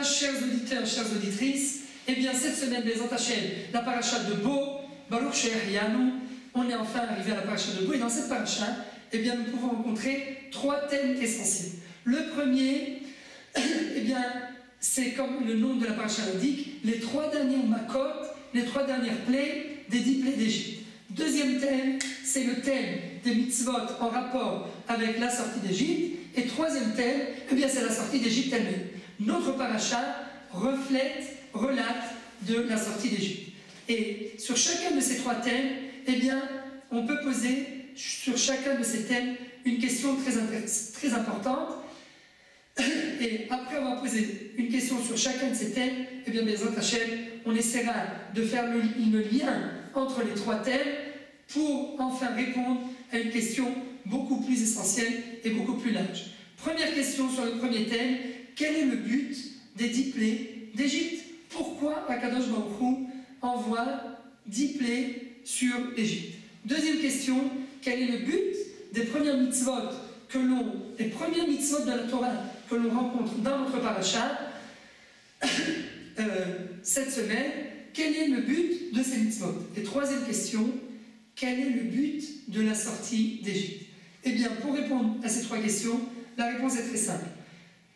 page, chers auditeurs, chères auditrices. Eh bien, cette semaine, les Antachem, la paracha de Bo, Baruch She'erianu, on est enfin arrivé à la paracha de Bo, et dans cette paracha, eh bien, nous pouvons rencontrer trois thèmes essentiels. Le premier, eh bien, c'est comme le nom de la paracha l'indique, les trois dernières makot, les trois dernières plaies des 10 plaies d'Égypte. Deuxième thème, c'est le thème des mitzvot en rapport avec la sortie d'Égypte. Et troisième thème, eh bien, c'est la sortie d'Égypte elle-même. Notre paracha relate de la sortie d'Égypte. Et sur chacun de ces trois thèmes, eh bien, on peut poser sur chacun de ces thèmes une question très importante. Et après avoir posé une question sur chacun de ces thèmes, eh bien, Bezrat Hashem, on essaiera de faire le lien entre les trois thèmes pour enfin répondre à une question beaucoup plus essentielle et beaucoup plus large. Première question sur le premier thème, quel est le but des 10 plaies d'Égypte? Pourquoi Akadosh Baruch Hu envoie 10 plaies sur l'Égypte? Deuxième question, quel est le but des premières mitzvot de la Torah que l'on rencontre dans notre paracha cette semaine? Quel est le but de ces mitzvot? Et troisième question, quel est le but de la sortie d'Égypte? Eh bien, pour répondre à ces trois questions, la réponse est très simple.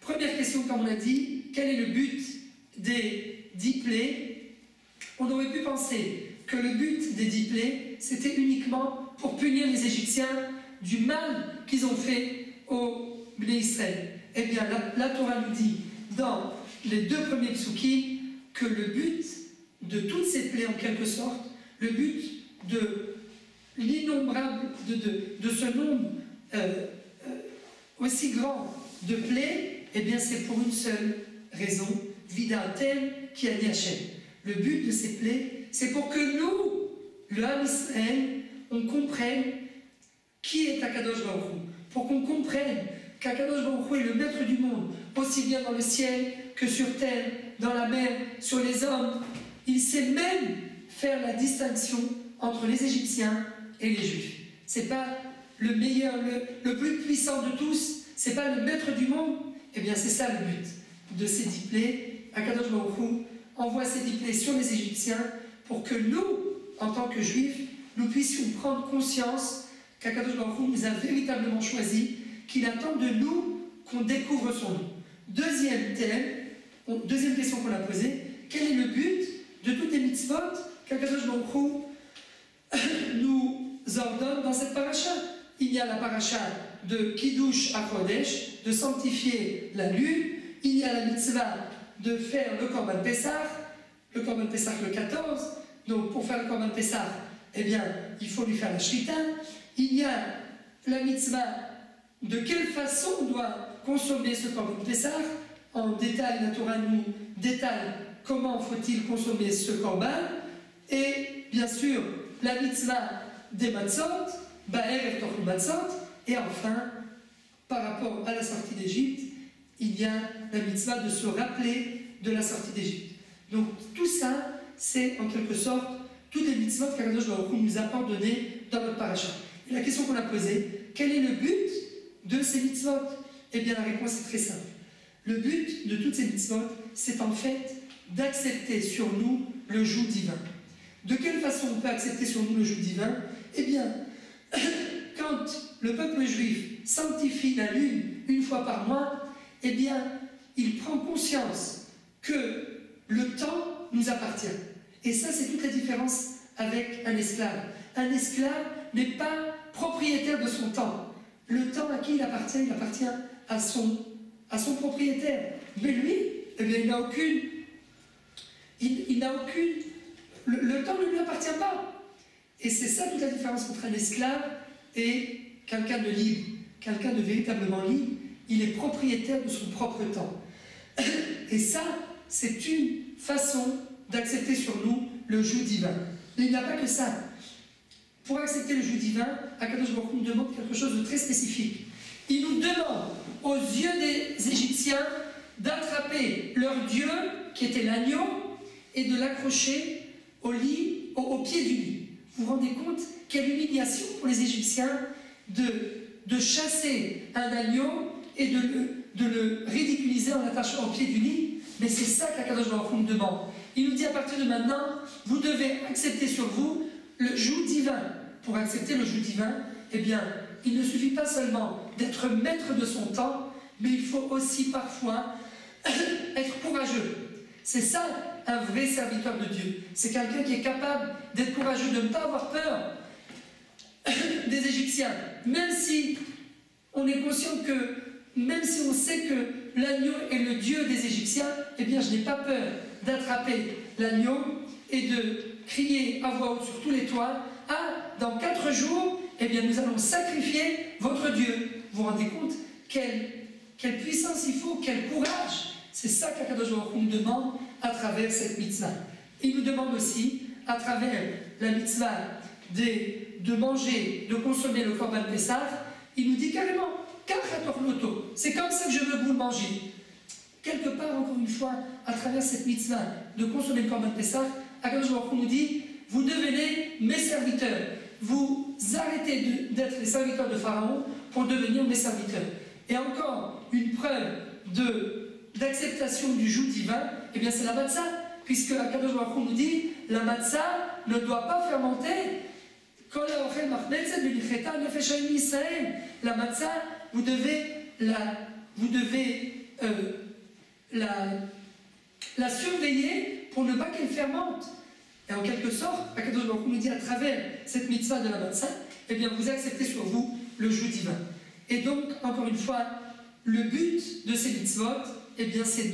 Première question, comme on l'a dit, quel est le but des 10 plaies? On aurait pu penser que le but des 10 plaies, c'était uniquement pour punir les Égyptiens du mal qu'ils ont fait au Bnei Israël. Eh bien, la Torah nous dit, dans les deux premiers psukim, que le but de toutes ces plaies, en quelque sorte, le but de l'innombrable, de ce nombre aussi grand de plaies, eh bien, c'est pour une seule raison, Vidatem qui a dit Hachem. Le but de ces plaies, c'est pour que nous, le Ham Israël, on comprenne qui est Akadosh Baruch Hu, pour qu'on comprenne qu'Akadosh Baruch Hu est le maître du monde, aussi bien dans le ciel que sur terre, dans la mer, sur les hommes. Il sait même faire la distinction entre les Égyptiens et les Juifs. C'est pas le meilleur, le plus puissant de tous, c'est pas le maître du monde. Eh bien, c'est ça le but de ces 10 plaies. Akadosh Baruch Hu envoie ces 10 plaies sur les Égyptiens pour que nous, en tant que Juifs, nous puissions prendre conscience qu'Akadosh Baruch Hu nous a véritablement choisis, qu'il attend de nous qu'on découvre son nom. Deuxième question qu'on a posée, quel est le but de toutes les mitzvot qu'Akadosh Baruch Hu nous ordonne dans cette paracha? Il y a la paracha de Kiddush HaKodesh, de sanctifier la lune. Il y a la mitzvah de faire le Korban Pessah le 14. Donc pour faire le Korban Pessah, eh bien, il faut lui faire la shrita. Il y a la mitzvah de quelle façon on doit consommer ce Korban Pessah. En détail, la Torah nous détaille comment faut-il consommer ce Korban. Et bien sûr, la mitzvah des matzot, Ba'er Torah matzot. Et enfin, par rapport à la sortie d'Égypte, il y a la mitzvah de se rappeler de la sortie d'Égypte. Donc tout ça, c'est en quelque sorte toutes les mitzvot qu'Akadosh Baruch Hu nous a ordonnées dans notre paracha. Et la question qu'on a posée, quel est le but de ces mitzvot? Eh bien la réponse est très simple. Le but de toutes ces mitzvot, c'est en fait d'accepter sur nous le joug divin. De quelle façon on peut accepter sur nous le joug divin? Eh bien, quand le peuple juif sanctifie la lune une fois par mois, eh bien, il prend conscience que le temps nous appartient. Et ça, c'est toute la différence avec un esclave. Un esclave n'est pas propriétaire de son temps. Le temps à qui il appartient à son propriétaire. Mais lui, eh bien, il n'a aucune... Le temps ne lui appartient pas. Et c'est ça toute la différence entre un esclave et quelqu'un de libre. Quelqu'un de véritablement libre, il est propriétaire de son propre temps. Et ça, c'est une façon d'accepter sur nous le joug divin. Mais il n'y a pas que ça. Pour accepter le joug divin, Akadosh Baruch Hu nous demande quelque chose de très spécifique. Il nous demande, aux yeux des Égyptiens, d'attraper leur dieu, qui était l'agneau, et de l'accrocher au pied du lit. Vous vous rendez compte quelle humiliation pour les Égyptiens de chasser un agneau et de le ridiculiser disait en l'attachant au pied du lit, mais c'est ça qu'Akadosh Baruch Hu nous demande. Il nous dit à partir de maintenant, vous devez accepter sur vous le joug divin. Pour accepter le joug divin, eh bien, il ne suffit pas seulement d'être maître de son temps, mais il faut aussi parfois être courageux. C'est ça un vrai serviteur de Dieu. C'est quelqu'un qui est capable d'être courageux, de ne pas avoir peur des Égyptiens. Même si on est conscient que, même si on sait que l'agneau est le Dieu des Égyptiens, eh bien je n'ai pas peur d'attraper l'agneau et de crier à voix haute sur tous les toits, « Ah, dans 4 jours, eh bien nous allons sacrifier votre Dieu. » Vous vous rendez compte quelle puissance il faut, quel courage. C'est ça qu'Akadosh Baruch Hu nous demande à travers cette mitzvah. Il nous demande aussi, à travers la mitzvah de manger, de consommer le Korban Pessah, il nous dit carrément, c'est comme ça que je veux que vous le mangez. Quelque part, encore une fois, à travers cette mitzvah de consommer le Korban Pessah, Akadosh Baruch Hu nous dit, vous devenez mes serviteurs. Vous arrêtez d'être les serviteurs de Pharaon pour devenir mes serviteurs. Et encore une preuve d'acceptation du joug divin, eh bien c'est la matzah, puisque Akadosh Baruch Hu nous dit, la matzah ne doit pas fermenter. La matzah, vous devez la surveiller pour ne pas qu'elle fermente. Et en quelque sorte, Akadosh Baruch Hu nous dit à travers cette mitzvah de la matzah, eh bien vous acceptez sur vous le joug divin. Et donc, encore une fois, le but de ces mitzvot, eh bien c'est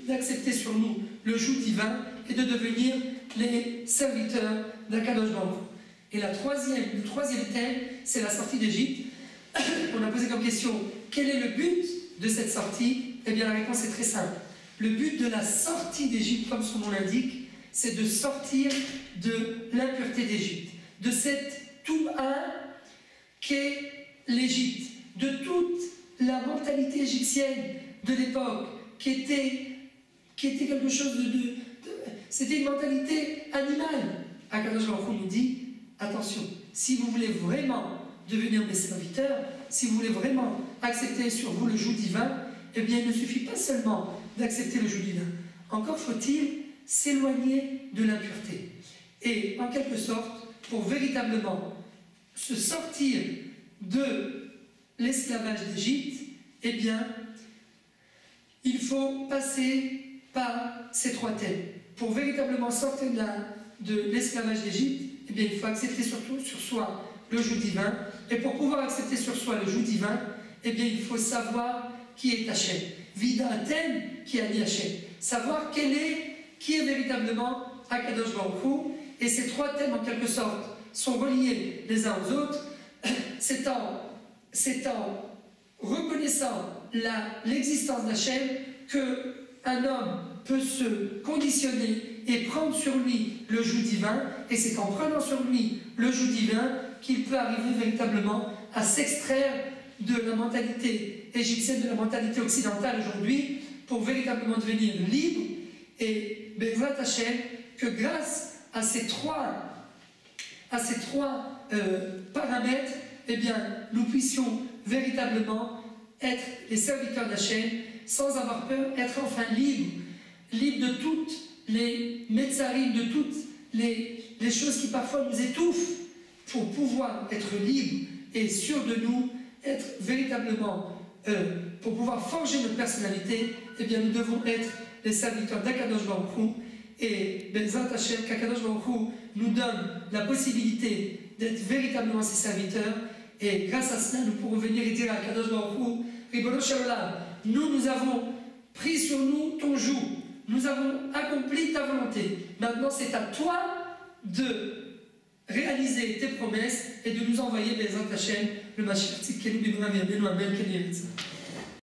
d'accepter sur nous le joug divin et de devenir les serviteurs d'Akadosh Baruch Hu. Et le troisième thème, c'est la sortie d'Égypte. On a posé comme question, quel est le but de cette sortie? Eh bien la réponse est très simple. Le but de la sortie d'Égypte, comme son nom l'indique, c'est de sortir de l'impureté d'Égypte, de cette touma qu'est l'Égypte, de toute la mentalité égyptienne de l'époque, qui était quelque chose c'était une mentalité animale. Akadosh Baruch Hu nous dit, attention, si vous voulez vraiment devenir mes serviteurs, si vous voulez vraiment accepter sur vous le joug divin, eh bien il ne suffit pas seulement d'accepter le joug divin. Encore faut-il s'éloigner de l'impureté. Et en quelque sorte, pour véritablement se sortir de l'esclavage d'Égypte, eh bien, il faut passer par ces 3 thèmes. Pour véritablement sortir de l'esclavage d'Égypte, eh bien, il faut accepter surtout sur soi le joug divin. Et pour pouvoir accepter sur soi le joug divin, eh bien, il faut savoir qui est Hachem. Vida Atem qui a dit Hachem. Savoir qui est véritablement Akadosh Baruch Hu. Et ces 3 thèmes, en quelque sorte, sont reliés les uns aux autres. C'est en reconnaissant l'existence d'Hachem qu'un homme peut se conditionner et prendre sur lui le joug divin, et c'est en prenant sur lui le joug divin qu'il peut arriver véritablement à s'extraire de la mentalité égyptienne, de la mentalité occidentale aujourd'hui, pour véritablement devenir libre. Et Bezrat Hachem, que grâce à ces trois paramètres, eh bien, nous puissions véritablement être les serviteurs d'Hachem sans avoir peur, être enfin libres de toutes les metzarim, de toutes les choses qui parfois nous étouffent, pour pouvoir être libres et sûrs de nous, être véritablement, pour pouvoir forger notre personnalité, eh bien nous devons être les serviteurs d'Akadosh Baruch Hu. Et Bezrat Hachem, qu'Akadosh Baruch Hu nous donne la possibilité d'être véritablement ses serviteurs, et grâce à cela nous pourrons venir et dire à Akadosh Baruch Hu, Ribono Shel Olam, nous avons pris sur nous ton joug, nous avons accompli ta volonté, maintenant c'est à toi de réaliser tes promesses et de nous envoyer Bezrat Hachem, le Mashiach Tzidkenu B'Imra V'Yameinu Amen Ken Yehi Ratzon.